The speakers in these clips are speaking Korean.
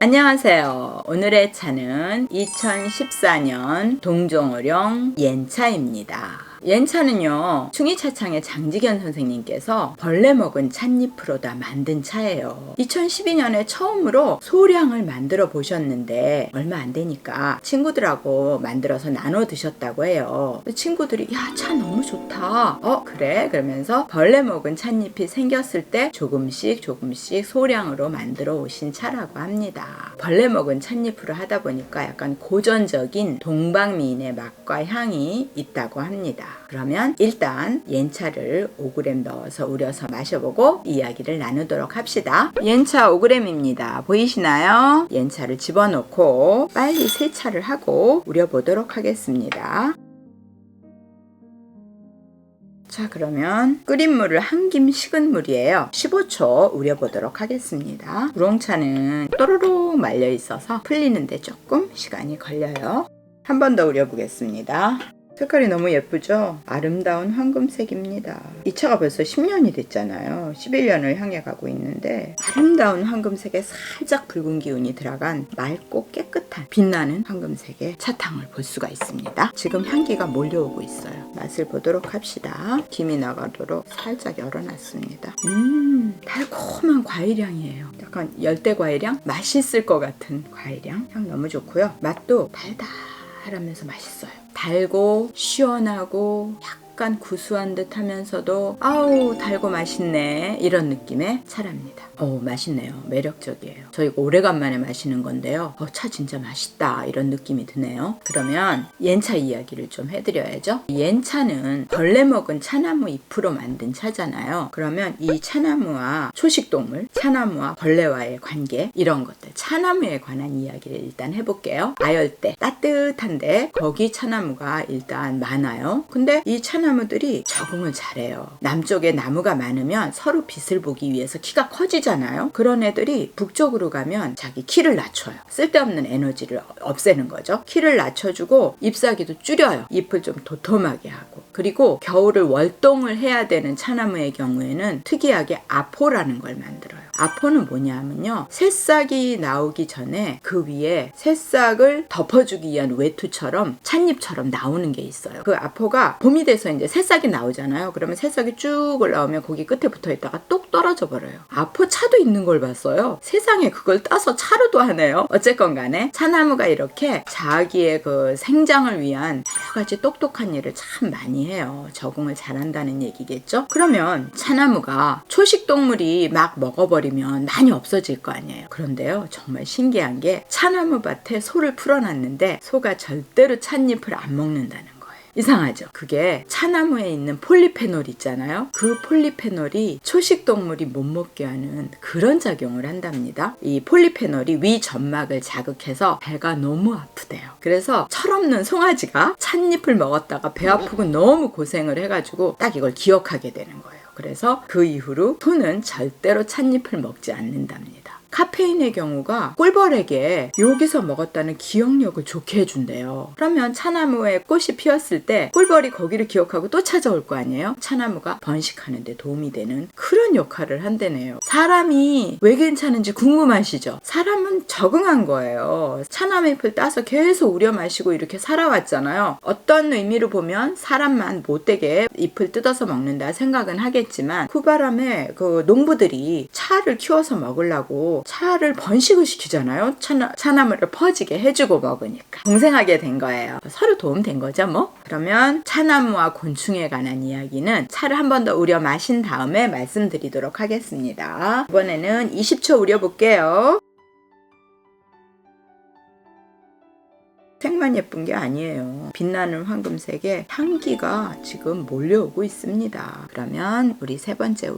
안녕하세요. 오늘의 차는 2014년 동종어룡 옌차입니다. 옌차는요, 충이차창의 장지견 선생님께서 벌레 먹은 찻잎으로 다 만든 차예요. 2012년에 처음으로 소량을 만들어 보셨는데 얼마 안 되니까 친구들하고 만들어서 나눠 드셨다고 해요. 친구들이 야, 차 너무 좋다. 그래? 그러면서 벌레 먹은 찻잎이 생겼을 때 조금씩 소량으로 만들어 오신 차라고 합니다. 벌레 먹은 찻잎으로 하다 보니까 약간 고전적인 동방미인의 맛과 향이 있다고 합니다. 그러면 일단 옌차를 5g 넣어서 우려서 마셔보고 이야기를 나누도록 합시다. 옌차 5g입니다. 보이시나요? 옌차를 집어넣고 빨리 세차를 하고 우려보도록 하겠습니다. 자, 그러면 끓인 물을 한 김 식은 물이에요. 15초 우려보도록 하겠습니다. 우롱차는 또르륵 말려 있어서 풀리는데 조금 시간이 걸려요. 한 번 더 우려보겠습니다. 색깔이 너무 예쁘죠? 아름다운 황금색입니다. 이 차가 벌써 10년이 됐잖아요. 11년을 향해 가고 있는데 아름다운 황금색에 살짝 붉은 기운이 들어간 맑고 깨끗한 빛나는 황금색의 차탕을 볼 수가 있습니다. 지금 향기가 몰려오고 있어요. 맛을 보도록 합시다. 김이 나가도록 살짝 열어놨습니다. 달콤한 과일향이에요. 약간 열대과일향? 맛있을 것 같은 과일향. 향 너무 좋고요. 맛도 달달하면서 맛있어요. 달고 시원하고 약간 구수한 듯 하면서도 아우 달고 맛있네 이런 느낌의 차랍니다. 맛있네요. 매력적이에요. 저희 오래간만에 마시는 건데요. 차 진짜 맛있다 이런 느낌이 드네요. 그러면 옌차 이야기를 좀 해드려야죠. 옌차는 벌레 먹은 차나무 잎으로 만든 차잖아요. 그러면 이 차나무와 초식동물, 차나무와 벌레와의 관계 이런 것들, 차나무에 관한 이야기를 일단 해볼게요. 아열대 따뜻한데 거기 차나무가 일단 많아요. 근데 이 차나무들이 적응을 잘해요. 남쪽에 나무가 많으면 서로 빛을 보기 위해서 키가 커지잖아요. 그런 애들이 북쪽으로 가면 자기 키를 낮춰요. 쓸데없는 에너지를 없애는 거죠. 키를 낮춰주고 잎사귀도 줄여요. 잎을 좀 도톰하게 하고. 그리고 겨울을 월동을 해야 되는 차나무의 경우에는 특이하게 아포라는 걸 만들어요. 아포는 뭐냐면요, 새싹이 나오기 전에 그 위에 새싹을 덮어주기 위한 외투처럼 찻잎처럼 나오는 게 있어요. 그 아포가 봄이 돼서 이제 새싹이 나오잖아요. 그러면 새싹이 쭉 올라오면 거기 끝에 붙어 있다가 똑 떨어져 버려요. 아포 차도 있는 걸 봤어요. 세상에 그걸 따서 차로도 하네요. 어쨌건 간에 차나무가 이렇게 자기의 그 생장을 위한 여러 가지 똑똑한 일을 참 많이 해요. 적응을 잘한다는 얘기겠죠. 그러면 차나무가 초식 동물이 막 먹어버리면 많이 없어질 거 아니에요. 그런데요, 정말 신기한 게 차나무 밭에 소를 풀어놨는데 소가 절대로 찻잎을 안 먹는다는 거예요. 이상하죠? 그게 차나무에 있는 폴리페놀 있잖아요. 그 폴리페놀이 초식동물이 못 먹게 하는 그런 작용을 한답니다. 이 폴리페놀이 위 점막을 자극해서 배가 너무 아프대요. 그래서 철없는 송아지가 찻잎을 먹었다가 배 아프고 너무 고생을 해가지고 딱 이걸 기억하게 되는 거예요. 그래서 그 이후로 소는 절대로 찻잎을 먹지 않는답니다. 카페인의 경우가 꿀벌에게 여기서 먹었다는 기억력을 좋게 해준대요. 그러면 차나무에 꽃이 피었을 때 꿀벌이 거기를 기억하고 또 찾아올 거 아니에요? 차나무가 번식하는 데 도움이 되는 그런 역할을 한다네요. 사람이 왜 괜찮은지 궁금하시죠? 사람은 적응한 거예요. 차나무 잎을 따서 계속 우려 마시고 이렇게 살아왔잖아요. 어떤 의미로 보면 사람만 못되게 잎을 뜯어서 먹는다 생각은 하겠지만 후바람에 그 농부들이 차를 키워서 먹으려고 차를 번식을 시키잖아요. 차나무를 퍼지게 해주고 먹으니까 공생하게 된 거예요. 서로 도움된 거죠 뭐. 그러면 차나무와 곤충에 관한 이야기는 차를 한 번 더 우려 마신 다음에 말씀드리도록 하겠습니다. 이번에는 20초 우려 볼게요. 색만 예쁜 게 아니에요. 빛나는 황금색에 향기가 지금 몰려오고 있습니다. 그러면 우리 네 번째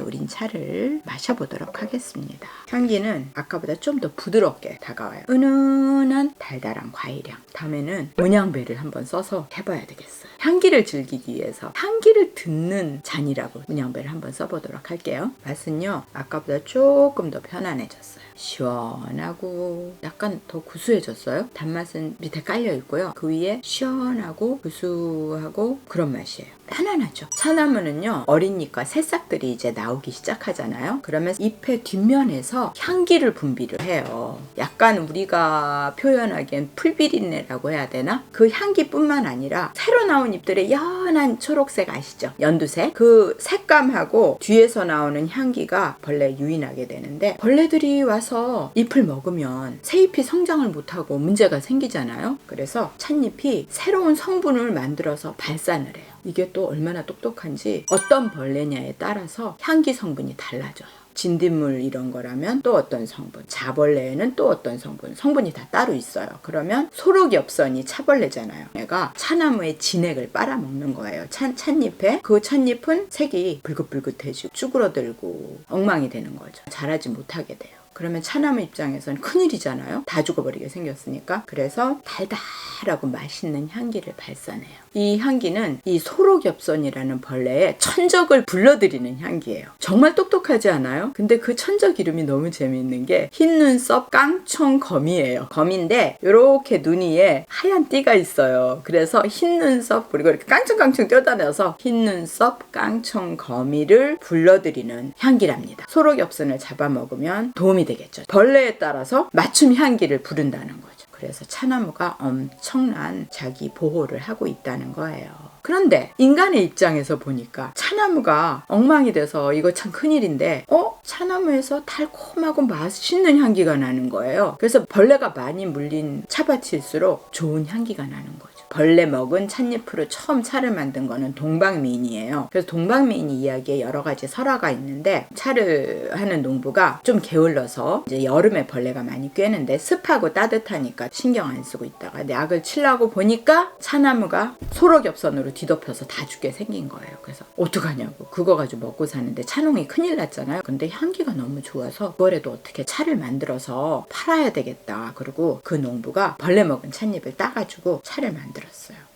우린 차를 마셔보도록 하겠습니다. 향기는 아까보다 좀 더 부드럽게 다가와요. 은은한 달달한 과일향. 다음에는 문양배를 한번 써서 해봐야 되겠어요. 향기를 즐기기 위해서 향기를 듣는 잔이라고 문양배를 한번 써보도록 할게요. 맛은요, 아까보다 조금 더 편안해졌어요. 시원하고 약간 더 구수해졌어요. 단맛은 밑에 깔려 있고요. 그 위에 시원하고 구수하고 그런 맛이에요. 편안하죠. 차나무는요, 어린 잎과 새싹들이 이제 나오기 시작하잖아요. 그러면 잎의 뒷면에서 향기를 분비를 해요. 약간 우리가 표현하기엔 풀비린내라고 해야 되나? 그 향기뿐만 아니라 새로 나온 잎들의 연한 초록색 아시죠? 연두색. 그 색감하고 뒤에서 나오는 향기가 벌레에 유인하게 되는데, 벌레들이 와서 잎을 먹으면 새 잎이 성장을 못하고 문제가 생기잖아요. 그래서 찻잎이 새로운 성분을 만들어서 발산을 해요. 이게 또 얼마나 똑똑한지 어떤 벌레냐에 따라서 향기 성분이 달라져요. 진딧물 이런 거라면 또 어떤 성분, 자벌레에는 또 어떤 성분이 다 따로 있어요. 그러면 소록엽선이 차벌레잖아요. 얘가 차나무의 진액을 빨아먹는 거예요. 찻잎에. 그 찻잎은 색이 붉긋붉긋해지고 쭈그러들고 엉망이 되는 거죠. 자라지 못하게 돼요. 그러면 차나무 입장에서는 큰일이잖아요. 다 죽어버리게 생겼으니까. 그래서 달달하고 맛있는 향기를 발산해요. 이 향기는 이 소록엽선이라는 벌레의 천적을 불러들이는 향기예요. 정말 똑똑하지 않아요? 근데 그 천적 이름이 너무 재미있는 게 흰눈썹 깡총거미예요. 거미인데 이렇게 눈 위에 하얀 띠가 있어요. 그래서 흰눈썹 그리고 이렇게 깡총깡총 뛰어다녀서 흰눈썹 깡총거미를 불러들이는 향기랍니다. 소록엽선을 잡아먹으면 도움이 되겠죠. 벌레에 따라서 맞춤 향기를 부른다는 거죠. 그래서 차나무가 엄청난 자기 보호를 하고 있다는 거예요. 그런데 인간의 입장에서 보니까 차나무가 엉망이 돼서 이거 참 큰일인데 차나무에서 달콤하고 맛있는 향기가 나는 거예요. 그래서 벌레가 많이 물린 차밭일수록 좋은 향기가 나는 거죠. 벌레 먹은 찻잎으로 처음 차를 만든 거는 동방미인이에요. 그래서 동방미인 이야기에 여러 가지 설화가 있는데, 차를 하는 농부가 좀 게을러서 이제 여름에 벌레가 많이 꿰는데 습하고 따뜻하니까 신경 안 쓰고 있다가 약을 치려고 보니까 차나무가 소록엽선으로 뒤덮여서 다 죽게 생긴 거예요. 그래서 어떡하냐고, 그거 가지고 먹고 사는데 차농이 큰일 났잖아요. 근데 향기가 너무 좋아서 그거라도 어떻게 차를 만들어서 팔아야 되겠다. 그리고 그 농부가 벌레 먹은 찻잎을 따가지고 차를 만들었어요.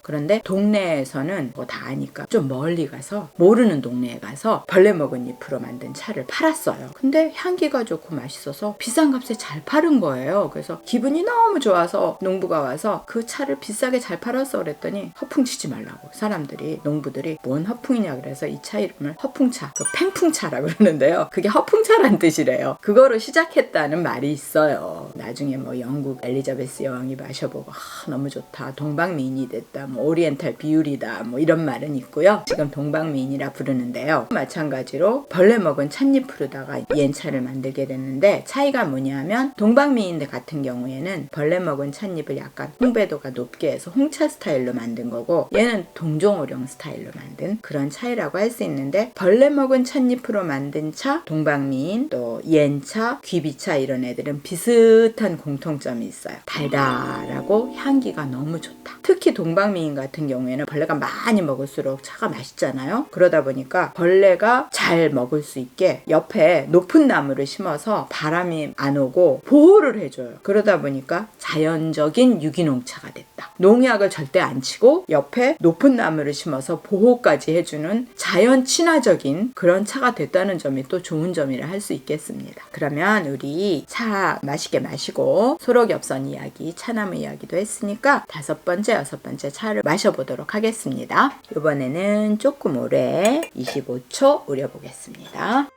그런데 동네에서는 뭐 다 아니까 좀 멀리 가서, 모르는 동네에 가서 벌레 먹은 잎으로 만든 차를 팔았어요. 근데 향기가 좋고 맛있어서 비싼 값에 잘 파는 거예요. 그래서 기분이 너무 좋아서 농부가 와서 그 차를 비싸게 잘 팔았어 그랬더니 허풍치지 말라고 사람들이, 농부들이 뭔 허풍이냐 그래서 이 차 이름을 허풍차, 그 팽풍차라고 그러는데요. 그게 허풍차란 뜻이래요. 그거로 시작했다는 말이 있어요. 나중에 뭐 영국 엘리자베스 여왕이 마셔보고 너무 좋다, 동방미인이 됐다, 뭐 오리엔탈 비율이다, 뭐 이런 말은 있고요. 지금 동방미인이라 부르는데요. 마찬가지로 벌레 먹은 찻잎으로다가 옌차를 만들게 됐는데, 차이가 뭐냐면 동방미인들 같은 경우에는 벌레 먹은 찻잎을 약간 홍배도가 높게 해서 홍차 스타일로 만든 거고, 얘는 동종오령 스타일로 만든 그런 차이라고 할 수 있는데, 벌레 먹은 찻잎으로 만든 차, 동방미인, 또 옌차, 귀비차 이런 애들은 비슷한 공통점이 있어요. 달달하고 향기가 너무 좋다. 특히 동방미인 같은 경우에는 벌레가 많이 먹을수록 차가 맛있잖아요. 그러다 보니까 벌레가 잘 먹을 수 있게 옆에 높은 나무를 심어서 바람이 안 오고 보호를 해줘요. 그러다 보니까 자연적인 유기농차가 됐다. 농약을 절대 안 치고 옆에 높은 나무를 심어서 보호까지 해주는 자연 친화적인 그런 차가 됐다는 점이 또 좋은 점이라 할 수 있겠습니다. 그러면 우리 차 맛있게 마시고 소록엽선 이야기, 차나무 이야기도 했으니까 5번째, 6번째 차를 마셔보도록 하겠습니다. 이번에는 조금 오래 25초 우려보겠습니다.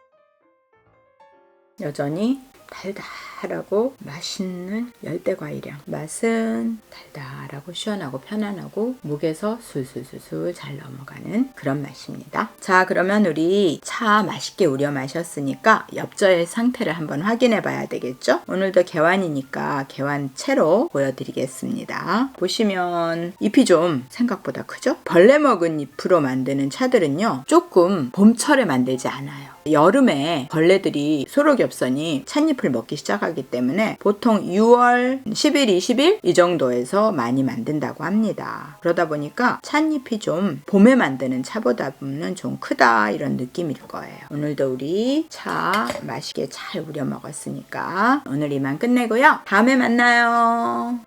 여전히 달달하고 맛있는 열대과일향. 맛은 달달하고 시원하고 편안하고 목에서 술술술술 잘 넘어가는 그런 맛입니다. 자, 그러면 우리 차 맛있게 우려 마셨으니까 엽저의 상태를 한번 확인해 봐야 되겠죠? 오늘도 개완이니까 개완채로 보여드리겠습니다. 보시면 잎이 좀 생각보다 크죠? 벌레 먹은 잎으로 만드는 차들은요, 조금 봄철에 만들지 않아요. 여름에 벌레들이 소록엽선이 찻잎을 먹기 시작하기 때문에 보통 6월 10일, 20일 이 정도에서 많이 만든다고 합니다. 그러다 보니까 찻잎이 좀 봄에 만드는 차보다는 좀 크다, 이런 느낌일 거예요. 오늘도 우리 차 맛있게 잘 우려 먹었으니까 오늘 이만 끝내고요. 다음에 만나요.